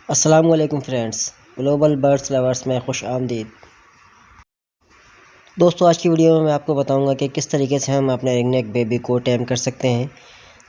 अस्सलाम वालेकुम friends, global birds lovers में खुश आमदीद। दोस्तों, आज की वीडियो में मैं आपको बताऊंगा कि किस तरीके से हम अपने रिंगनेक बेबी को टैम कर सकते हैं।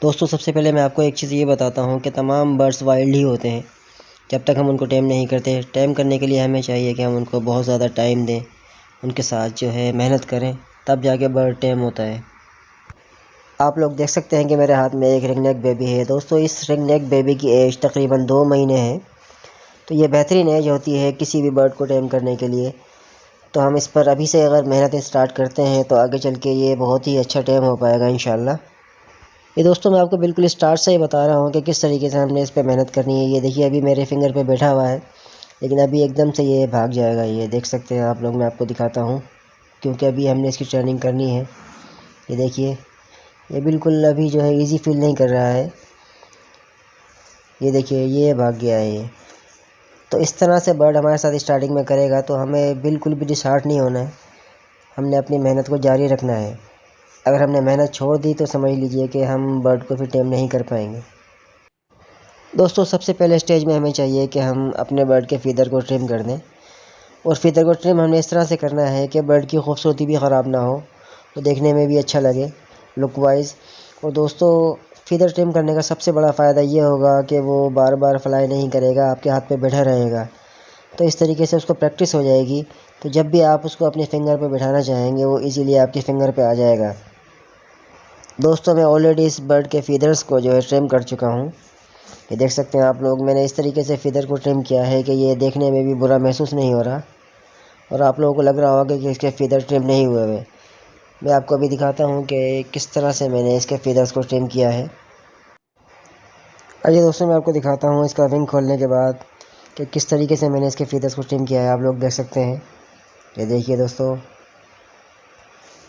दोस्तों, सबसे पहले मैं आपको एक चीज़ ये बताता हूं कि तमाम बर्ड्स वाइल्ड ही होते हैं जब तक हम उनको टैम नहीं करते। टैम करने के लिए हमें चाहिए कि हम उनको बहुत ज़्यादा टाइम दें, उनके साथ जो है मेहनत करें, तब जाके बर्ड टैम होता है। आप लोग देख सकते हैं कि मेरे हाथ में एक रिंगनेक बेबी है। दोस्तों, इस रिंगनेक बेबी की एज तकरीबन 2 महीने है। तो ये बेहतरीन एज होती है किसी भी बर्ड को टैम करने के लिए। तो हम इस पर अभी से अगर मेहनत स्टार्ट करते हैं तो आगे चल के ये बहुत ही अच्छा टैम हो पाएगा इंशाल्लाह। ये दोस्तों, मैं आपको बिल्कुल स्टार्ट से ही बता रहा हूँ कि किस तरीके से हमने इस पर मेहनत करनी है। ये देखिए, अभी मेरे फिंगर पे बैठा हुआ है, लेकिन अभी एकदम से ये भाग जाएगा। ये देख सकते हैं आप लोग, मैं आपको दिखाता हूँ, क्योंकि अभी हमने इसकी ट्रेनिंग करनी है। ये देखिए, ये बिल्कुल अभी जो है ईजी फील नहीं कर रहा है। ये देखिए, ये भाग गया है ये। तो इस तरह से बर्ड हमारे साथ स्टार्टिंग में करेगा तो हमें बिल्कुल भी डिसहार्ट नहीं होना है। हमने अपनी मेहनत को जारी रखना है। अगर हमने मेहनत छोड़ दी तो समझ लीजिए कि हम बर्ड को फिर टेम नहीं कर पाएंगे। दोस्तों, सबसे पहले स्टेज में हमें चाहिए कि हम अपने बर्ड के फीदर को ट्रिम कर दें। और फीदर को ट्रिम हमने इस तरह से करना है कि बर्ड की खूबसूरती भी ख़राब ना हो, तो देखने में भी अच्छा लगे लुक वाइज। और दोस्तों, फीदर ट्रिम करने का सबसे बड़ा फ़ायदा ये होगा कि वो बार बार फ्लाई नहीं करेगा, आपके हाथ पे बैठा रहेगा। तो इस तरीके से उसको प्रैक्टिस हो जाएगी। तो जब भी आप उसको अपने फिंगर पे बिठाना चाहेंगे वो इजीली आपके फिंगर पे आ जाएगा। दोस्तों, मैं ऑलरेडी इस बर्ड के फीदर्स को जो है ट्रिम कर चुका हूँ। ये देख सकते हैं आप लोग, मैंने इस तरीके से फीदर को ट्रिम किया है कि ये देखने में भी बुरा महसूस नहीं हो रहा। और आप लोगों को लग रहा होगा कि इसके फीदर ट्रिम नहीं हुए हुए। मैं आपको अभी दिखाता हूँ कि किस तरह से मैंने इसके फीदर्स को ट्रिम किया है। आइए दोस्तों, मैं आपको दिखाता हूँ इसका विंग खोलने के बाद कि किस तरीके से मैंने इसके फीदर्स को ट्रिम किया है। आप लोग देख सकते हैं। ये देखिए दोस्तों,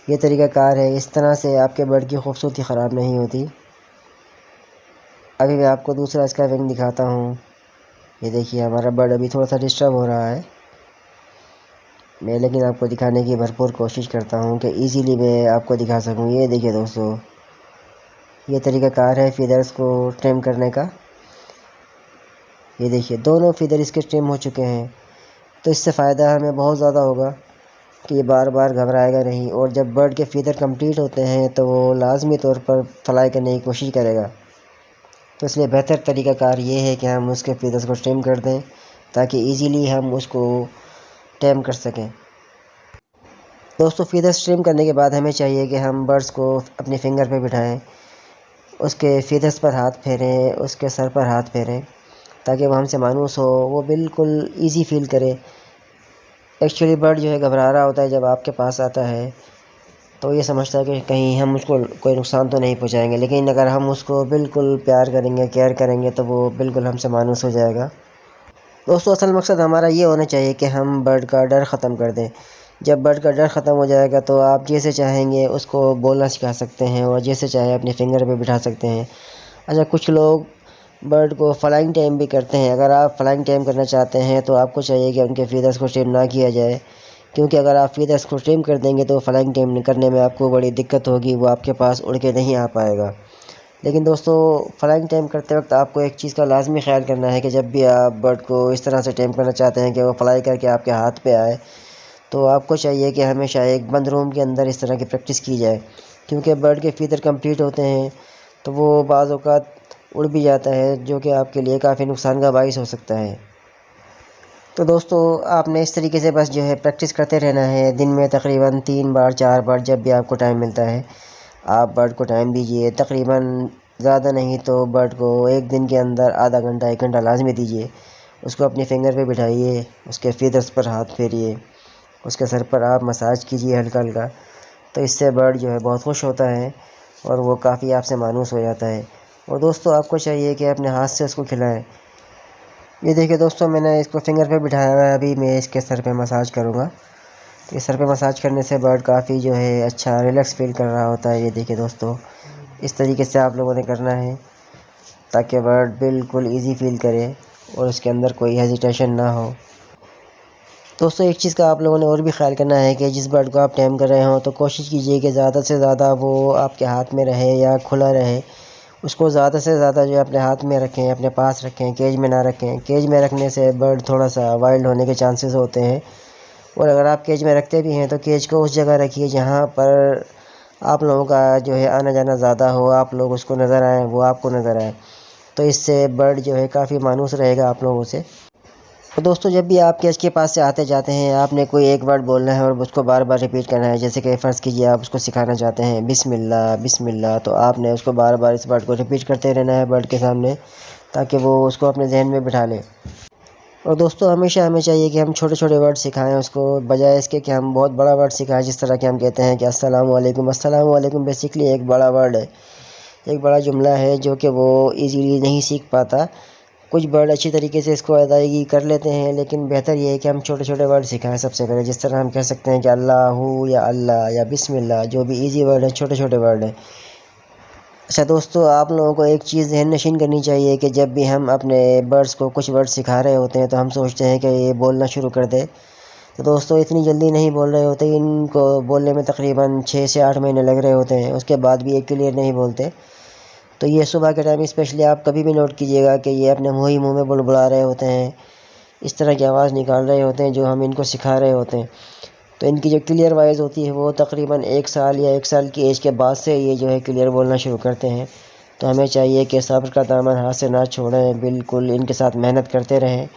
ये तरीक़ाकार है। इस तरह से आपके बर्ड की खूबसूरती ख़राब नहीं होती। अभी मैं आपको दूसरा इसका विंग दिखाता हूँ। ये देखिए, हमारा बर्ड अभी थोड़ा सा डिस्टर्ब हो रहा है। मैं लेकिन आपको दिखाने की भरपूर कोशिश करता हूँ कि इजीली मैं आपको दिखा सकूँ। ये देखिए दोस्तों, ये तरीक़ाकार है फीदर्स को ट्रिम करने का। ये देखिए, दोनों फीदर इसके ट्रिम हो चुके हैं। तो इससे फ़ायदा हमें बहुत ज़्यादा होगा कि ये बार बार घबराएगा नहीं। और जब बर्ड के फीदर कंप्लीट होते हैं तो वो लाजमी तौर पर फ्लाई करने की कोशिश करेगा। तो इसलिए बेहतर तरीक़ाकार ये है कि हम उसके फीदर्स को ट्रिम कर दें ताकि इजीली हम उसको टैम कर सकें। दोस्तों, फीदर्स ट्रिम करने के बाद हमें चाहिए कि हम बर्ड्स को अपने फिंगर पे बिठाएं, उसके फीदर्स पर हाथ फेरें, उसके सर पर हाथ फेरें, ताकि वो हमसे मानूस हो, वो बिल्कुल ईजी फील करे। एक्चुअली बर्ड जो है घबरा रहा होता है जब आपके पास आता है, तो ये समझता है कि कहीं हम उसको कोई नुकसान तो नहीं पहुंचाएंगे। लेकिन अगर हम उसको बिल्कुल प्यार करेंगे, केयर करेंगे, तो वो बिल्कुल हमसे मानूस हो जाएगा। दोस्तों, असल मकसद हमारा ये होना चाहिए कि हम बर्ड का डर ख़त्म कर दें। जब बर्ड का डर ख़त्म हो जाएगा तो आप जैसे चाहेंगे उसको बोलना सिखा सकते हैं और जैसे चाहे अपने फिंगर पे बिठा सकते हैं। अच्छा, कुछ लोग बर्ड को फ्लाइंग टाइम भी करते हैं। अगर आप फ्लाइंग टाइम करना चाहते हैं तो आपको चाहिए कि उनके फीदर्स को ट्रिम ना किया जाए, क्योंकि अगर आप फीदर्स को ट्रिम कर देंगे तो फ्लाइंग टाइम करने में आपको बड़ी दिक्कत होगी, वो आपके पास उड़ के नहीं आ पाएगा। लेकिन दोस्तों, फ्लाइंग टाइम करते वक्त आपको एक चीज़ का लाजमी ख्याल करना है कि जब भी आप बर्ड को इस तरह से टाइम करना चाहते हैं कि वो फ्लाई करके आपके हाथ पे आए, तो आपको चाहिए कि हमेशा एक बंद रूम के अंदर इस तरह की प्रैक्टिस की जाए। क्योंकि बर्ड के फीदर कंप्लीट होते हैं तो वो बाज़ औक़ात उड़ भी जाता है, जो कि आपके लिए काफ़ी नुकसान का बाइस हो सकता है। तो दोस्तों, आपने इस तरीके से बस जो है प्रैक्टिस करते रहना है। दिन में तकरीबन 3 बार 4 बार जब भी आपको टाइम मिलता है आप बर्ड को टाइम दीजिए। तकरीबन ज़्यादा नहीं तो बर्ड को एक दिन के अंदर आधा घंटा 1 घंटा लाजमी दीजिए। उसको अपने फिंगर पे बिठाइए, उसके फीदर्स पर हाथ फेरिए, उसके सर पर आप मसाज कीजिए हल्का हल्का। तो इससे बर्ड जो है बहुत खुश होता है और वो काफ़ी आपसे मानूस हो जाता है। और दोस्तों, आपको चाहिए कि अपने हाथ से उसको खिलाएं। ये देखिए दोस्तों, मैंने इसको फिंगर पे बिठाया हुआ है। अभी मैं इसके सर पे मसाज करूँगा। तो इस सर पे मसाज करने से बर्ड काफ़ी जो है अच्छा रिलैक्स फील कर रहा होता है। ये देखिए दोस्तों, इस तरीके से आप लोगों ने करना है ताकि बर्ड बिल्कुल ईजी फील करे और उसके अंदर कोई हेजिटेशन ना हो। दोस्तों, एक चीज़ का आप लोगों ने और भी ख्याल करना है कि जिस बर्ड को आप टैम कर रहे हो तो कोशिश कीजिए कि ज़्यादा से ज़्यादा वो आपके हाथ में रहे या खुला रहे। उसको ज़्यादा से ज़्यादा जो है अपने हाथ में रखें, अपने पास रखें, केज में ना रखें। केज में रखने से बर्ड थोड़ा सा वाइल्ड होने के चांसेस होते हैं। और अगर आप केज में रखते भी हैं तो केज को उस जगह रखिए जहाँ पर आप लोगों का जो है आना जाना ज़्यादा हो, आप लोग उसको नज़र आए, वो आपको नज़र आए, तो इससे बर्ड जो है काफ़ी मायूस रहेगा आप लोगों से। तो दोस्तों, जब भी आप केज के पास से आते जाते हैं, आपने कोई एक वर्ड बोलना है और उसको बार बार रिपीट करना है। जैसे कि फ़र्ज़ कीजिए आप उसको सिखाना चाहते हैं बिस्मिल्लाह बिस्मिल्लाह, तो आपने उसको बार बार इस वर्ड को रिपीट करते रहना है बर्ड के सामने, ताकि वो उसको अपने जहन में बिठा ले। और दोस्तों, हमेशा हमें चाहिए कि हम छोटे छोटे वर्ड सिखाएं उसको, बजाय इसके कि हम बहुत बड़ा वर्ड सिखाएं। जिस तरह कि हम कहते हैं कि अस्सलाम वालेकुम। अस्सलाम वालेकुम बेसिकली एक बड़ा वर्ड है, एक बड़ा जुमला है जो कि वो इजीली नहीं सीख पाता। कुछ वर्ड अच्छी तरीके से इसको अदायगी कर लेते हैं, लेकिन बेहतर ये है कि हम छोटे छोटे वर्ड सिखाएं सबसे पहले। जिस तरह हम कह सकते हैं कि अल्लाहू या अल्लाह या बिस्मिल्लाह, जो भी इजी वर्ड है, छोटे छोटे वर्ड हैं। अच्छा दोस्तों, आप लोगों को एक चीज़ ज़हन नशीन करनी चाहिए कि जब भी हम अपने बर्ड्स को कुछ वर्ड सिखा रहे होते हैं तो हम सोचते हैं कि ये बोलना शुरू कर दे। तो दोस्तों, इतनी जल्दी नहीं बोल रहे होते, इनको बोलने में तकरीबन 6 से 8 महीने लग रहे होते हैं, उसके बाद भी ये क्लियर नहीं बोलते। तो ये सुबह के टाइम स्पेशली आप कभी भी नोट कीजिएगा कि ये अपने मुँह ही मुँह में बुलबुला रहे होते हैं, इस तरह की आवाज़ निकाल रहे होते हैं जो हम इनको सिखा रहे होते हैं। तो इनकी जो क्लियर वॉइस होती है वो तकरीबन 1 साल या 1 साल की एज के बाद से ये जो है क्लियर बोलना शुरू करते हैं। तो हमें चाहिए कि सब्र का दामन हाथ से ना छोड़ें, बिल्कुल इनके साथ मेहनत करते रहें।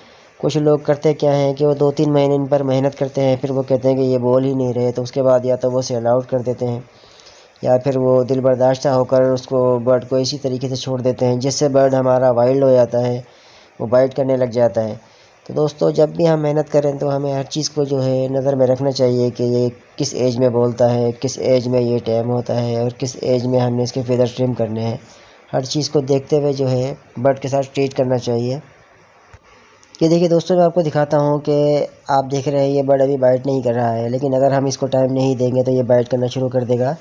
कुछ लोग करते क्या हैं कि वो 2-3 महीने इन पर मेहनत करते हैं, फिर वो कहते हैं कि ये बोल ही नहीं रहे, तो उसके बाद या तो वो सेल आउट कर देते हैं या फिर वो दिल बर्दाश्त होकर उसको बर्ड को इसी तरीके से छोड़ देते हैं, जिससे बर्ड हमारा वाइल्ड हो जाता है, वो बाइट करने लग जाता है। तो दोस्तों, जब भी हम मेहनत करें तो हमें हर चीज़ को जो है नज़र में रखना चाहिए कि ये किस एज में बोलता है, किस एज में ये टाइम होता है और किस एज में हमने इसके फेदर ट्रिम करने हैं। हर चीज़ को देखते हुए जो है बर्ड के साथ ट्रीट करना चाहिए। ये देखिए दोस्तों, मैं आपको दिखाता हूँ कि आप देख रहे हैं ये बर्ड अभी बाइट नहीं कर रहा है, लेकिन अगर हम इसको टाइम नहीं देंगे तो ये बाइट करना शुरू कर देगा।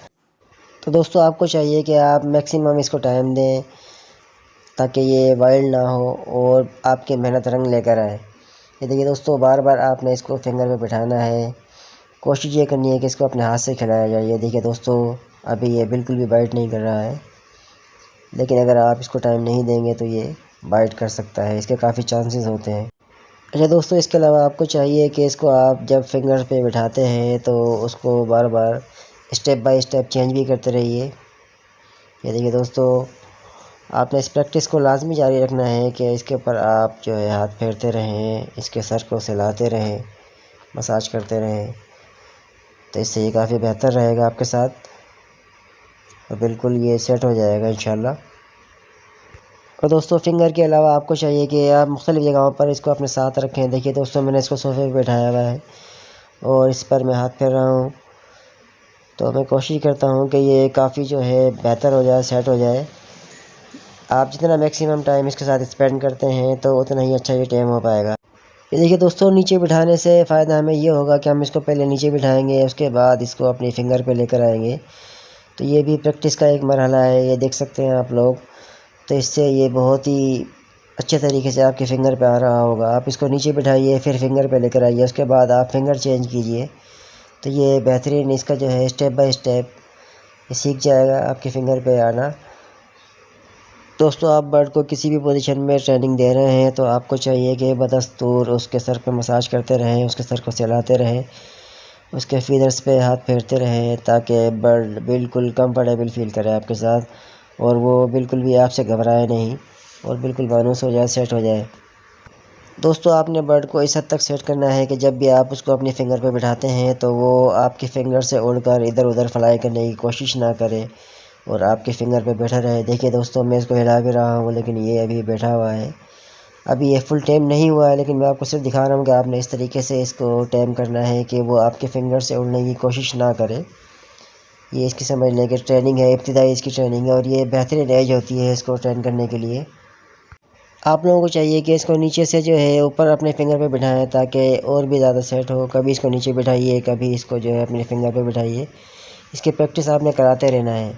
तो दोस्तों, आपको चाहिए कि आप मैक्सिमम इसको टाइम दें ताकि ये वाइल्ड ना हो और आपकी मेहनत रंग लेकर आए। ये देखिए दोस्तों, बार बार आपने इसको फिंगर पे बिठाना है। कोशिश ये करनी है कि इसको अपने हाथ से खिलाया जाए। ये देखिए दोस्तों, अभी ये बिल्कुल भी बाइट नहीं कर रहा है, लेकिन अगर आप इसको टाइम नहीं देंगे तो ये बाइट कर सकता है, इसके काफ़ी चांसेस होते हैं। अच्छा दोस्तों, इसके अलावा आपको चाहिए कि इसको आप जब फिंगर पे बिठाते हैं तो उसको बार बार स्टेप बाय स्टेप चेंज भी करते रहिए। ये देखिए दोस्तों, आपने इस प्रैक्टिस को लाजमी जारी रखना है कि इसके ऊपर आप जो है हाथ फेरते रहें, इसके सर को सहलाते रहें, मसाज करते रहें, तो इससे ये काफ़ी बेहतर रहेगा आपके साथ और बिल्कुल ये सेट हो जाएगा इंशाल्लाह। और दोस्तों, फिंगर के अलावा आपको चाहिए कि आप मुख्तलिफ़ जगहों पर इसको अपने साथ रखें। देखिए दोस्तों, मैंने इसको सोफ़े पे बैठाया हुआ है और इस पर मैं हाथ फेर रहा हूँ, तो मैं कोशिश करता हूँ कि ये काफ़ी जो है बेहतर हो जाए, सेट हो जाए। आप जितना मैक्सिमम टाइम इसके साथ स्पेंड करते हैं तो उतना ही अच्छा ये टाइम हो पाएगा। ये देखिए दोस्तों, नीचे बिठाने से फ़ायदा हमें ये होगा कि हम इसको पहले नीचे बिठाएंगे, उसके बाद इसको अपनी फिंगर पे लेकर आएंगे। तो ये भी प्रैक्टिस का एक मरहला है, ये देख सकते हैं आप लोग। तो इससे ये बहुत ही अच्छे तरीके से आपके फिंगर पे आ रहा होगा। आप इसको नीचे बिठाइए, फिर फिंगर पे लेकर आइए, उसके बाद आप फिंगर चेंज कीजिए, तो ये बेहतरीन इसका जो है स्टेप बाय स्टेप ये सीख जाएगा आपके फिंगर पे आना। दोस्तों, आप बर्ड को किसी भी पोजीशन में ट्रेनिंग दे रहे हैं तो आपको चाहिए कि बदस्तूर उसके सर पे मसाज करते रहें, उसके सर को सहलाते रहें, उसके फीदर्स पे हाथ फेरते रहें, ताकि बर्ड बिल्कुल कंफर्टेबल फील करे आपके साथ और वो बिल्कुल भी आपसे घबराए नहीं और बिल्कुल मानूस हो जाए, सेट हो जाए। दोस्तों, आपने बर्ड को इस हद तक सेट करना है कि जब भी आप उसको अपनी फिंगर पे बिठाते हैं तो वो आपकी फिंगर से उड़कर इधर उधर फ्लाई करने की कोशिश ना करे और आपके फिंगर पे बैठा रहे। देखिए दोस्तों, मैं इसको हिला भी रहा हूँ लेकिन ये अभी बैठा हुआ है। अभी ये फुल टाइम नहीं हुआ है, लेकिन मैं आपको सिर्फ दिखा रहा हूँ कि आपने इस तरीके से इसको टाइम करना है कि वो आपके फिंगर से उड़ने की कोशिश ना करे। ये इसकी समझ लें कि ट्रेनिंग है, इब्तिदाई इसकी ट्रेनिंग है और ये बेहतरीन एज होती है इसको ट्रेन करने के लिए। आप लोगों को चाहिए कि इसको नीचे से जो है ऊपर अपने फिंगर पे बिठाएं ताकि और भी ज़्यादा सेट हो। कभी इसको नीचे बिठाइए, कभी इसको जो है अपने फिंगर पे बिठाइए। इसकी प्रैक्टिस आपने कराते रहना है।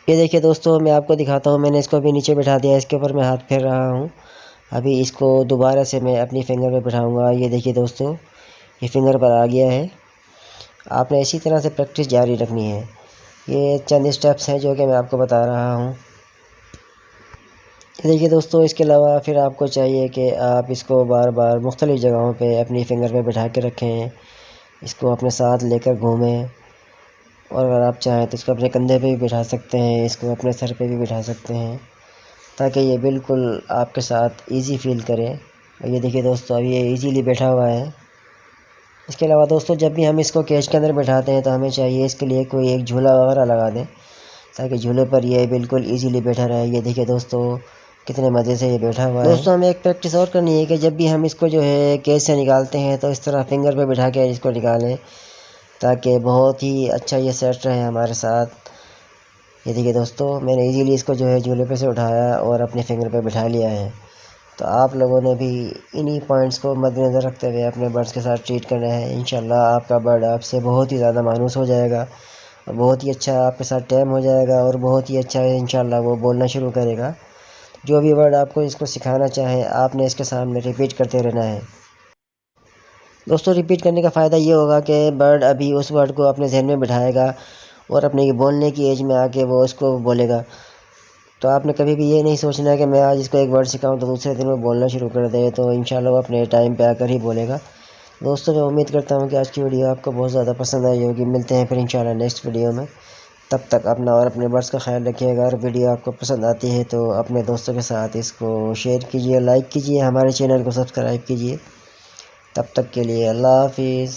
ये देखिए दोस्तों, मैं आपको दिखाता हूँ, मैंने इसको अभी नीचे बिठा दिया, इसके ऊपर मैं हाथ फेर रहा हूँ। अभी इसको दोबारा से मैं अपनी फिंगर पे बिठाऊँगा। ये देखिए दोस्तों, ये फिंगर पर आ गया है। आपने इसी तरह से प्रैक्टिस जारी रखनी है। ये चंद स्टेप्स हैं जो कि मैं आपको बता रहा हूँ। देखिए दोस्तों, इसके अलावा फिर आपको चाहिए कि आप इसको बार बार मुख्तलिफ़ जगहों पे अपनी फिंगर पे बिठा के रखें, इसको अपने साथ लेकर घूमें, और अगर आप चाहें तो इसको अपने कंधे पे भी बिठा सकते हैं, इसको अपने सर पे भी बिठा सकते हैं, ताकि ये बिल्कुल आपके साथ इजी फील करे। और ये देखिए दोस्तों, अभी ये इजीली बैठा हुआ है। इसके अलावा दोस्तों, जब भी हम इसको केज के अंदर बिठाते हैं तो हमें चाहिए इसके लिए कोई एक झूला वगैरह लगा दें, ताकि झूले पर ये बिल्कुल इजीली बैठा रहे। ये देखिए दोस्तों, कितने मज़े से ये बैठा हुआ है। दोस्तों, हमें एक प्रैक्टिस और करनी है कि जब भी हम इसको जो है केज से निकालते हैं तो इस तरह फिंगर पे बिठा के इसको निकालें, ताकि बहुत ही अच्छा ये सेट रहे हमारे साथ। ये देखिए दोस्तों, मैंने इजीली इसको जो है झूले पे से उठाया और अपने फिंगर पे बिठा लिया है। तो आप लोगों ने भी इन्हीं पॉइंट्स को मद्देनज़र रखते हुए अपने बर्ड्स के साथ ट्रीट करना है। इंशाल्लाह आपका बर्ड आपसे बहुत ही ज़्यादा मायूस हो जाएगा और बहुत ही अच्छा आपके साथ टाइम हो जाएगा, और बहुत ही अच्छा इंशाल्लाह वो बोलना शुरू करेगा। जो भी वर्ड आपको इसको सिखाना चाहे, आपने इसके सामने रिपीट करते रहना है। दोस्तों, रिपीट करने का फ़ायदा ये होगा कि बर्ड अभी उस वर्ड को अपने जहन में बिठाएगा और अपने बोलने की एज में आके वो उसको बोलेगा। तो आपने कभी भी ये नहीं सोचना है कि मैं आज इसको एक वर्ड सिखाऊं तो दूसरे दिन वो बोलना शुरू कर दे, तो इंशाल्लाह वो अपने टाइम पे आकर ही बोलेगा। दोस्तों, मैं उम्मीद करता हूँ कि आज की वीडियो आपको बहुत ज़्यादा पसंद आई होगी। मिलते हैं फिर इंशाल्लाह नेक्स्ट वीडियो में। तब तक अपना और अपने बर्ड्स का ख्याल रखिएगा। अगर वीडियो आपको पसंद आती है तो अपने दोस्तों के साथ इसको शेयर कीजिए, लाइक कीजिए, हमारे चैनल को सब्सक्राइब कीजिए। तब तक के लिए अल्लाह हाफिज़।